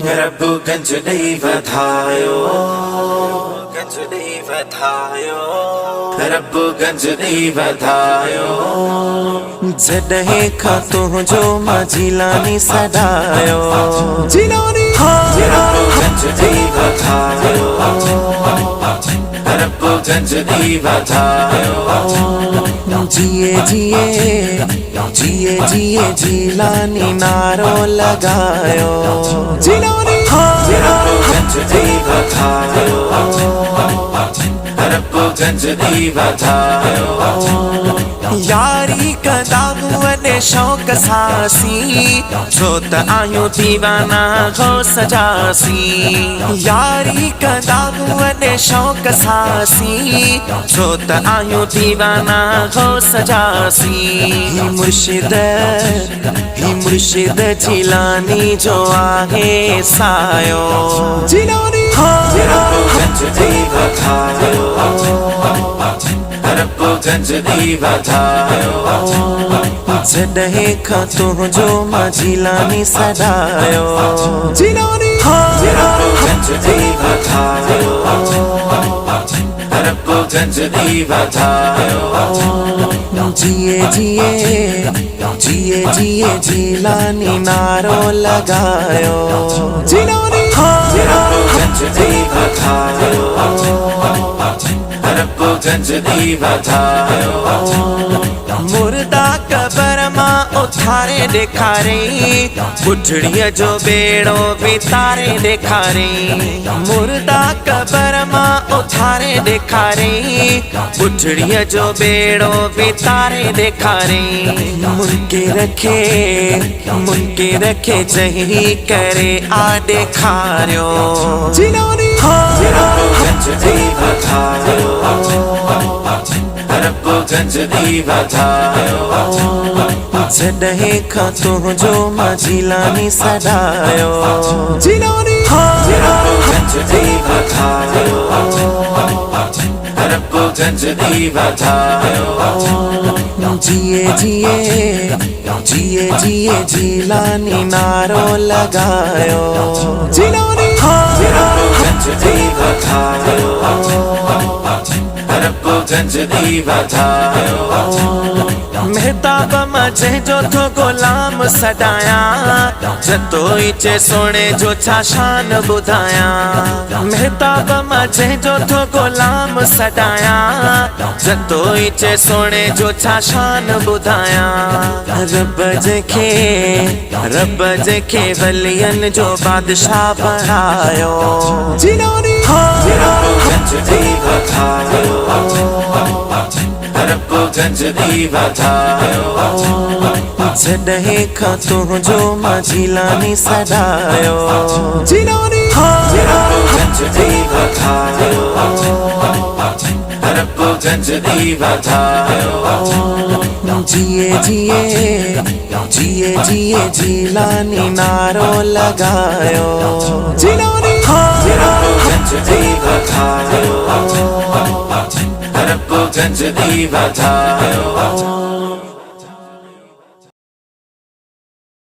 रब्बु गंजनी वधायो, गंजनी वधायो, रब्बु गंजनी वधायो। जॾहिं खां तुंहिंजो मां जिलानी सॾायो, रब्बु गंजनी वधायो, रब्बु गंजनी वधायो। जिए जिए जिए जिए जिलानी नारो लगायो, रब्बु गंजनी वधायो, रब्बु गंजनी वधायो। यारी कदामूं ने शौक़ सासी, छो त आहियूं दीवाना हो सजासी। यारी कदामूं ने शौक़ सासी, छो त आहियूं दीवाना हो सजासी। ही मुर्शिद जिलानी जो आहे सायो, रब्बु गंजनी वधायो, रब्बु गंजनी वधायो। जॾहिं खां तुंहिंजो मां जिलानी सॾायो, रब्बु गंजनी वधायो, रब्बु गंजनी वधायो। जिए जिए जिए जिए जिलानी नारो लगायो, रब्बु गंजनी वधायो, रब्बु गंजनी वधायो। मुर्दा कबर मां उथारे ॾेखारे, बुढड़ीअ जो बेड़ो बितारे ॾेखारे। मुर्दा कबर मां उथारे ॾेखारे, बुढड़ीअ जो बेड़ो बितारे ॾेखारे। मुनकिर खे चही करे आ ॾेखारियो, रब्बु गंजनी वधायो, रब्बु गंजनी वधायो। जॾहिं खां तुंहिंजो मां जिलानी सॾायो, रब्बु गंजनी वधायो, रब्बु गंजनी वधायो। जिए जिए जिए जिए जिलानी नारो लगायो, रब्बु गंजनी वधायो, रब्बु गंजनी वधायो। मेहताब मां जंहिंजो थो गुलाम सॾाया, जतोई चे सोणे जो छा शान ॿुधाया। मेहताब मां जंहिंजो थो गुलाम सॾाया, जतोई चे सोणे जो छा शान ॿुधाया। रब जंहिंखे वलियन जो बादशाह बणायो, रब्बु गंजनी वधायो, रब्बु गंजनी वधायो। जॾहिं खां तुंहिंजो मां जिलानी सॾायो, रब्बु गंजनी वधायो, रब्बु गंजनी वधायो। जिए जिए जिए जिए जिलानी नारो लगायो, रब्बु गंजनी वधायो, रब्बु गंजनी वधायो।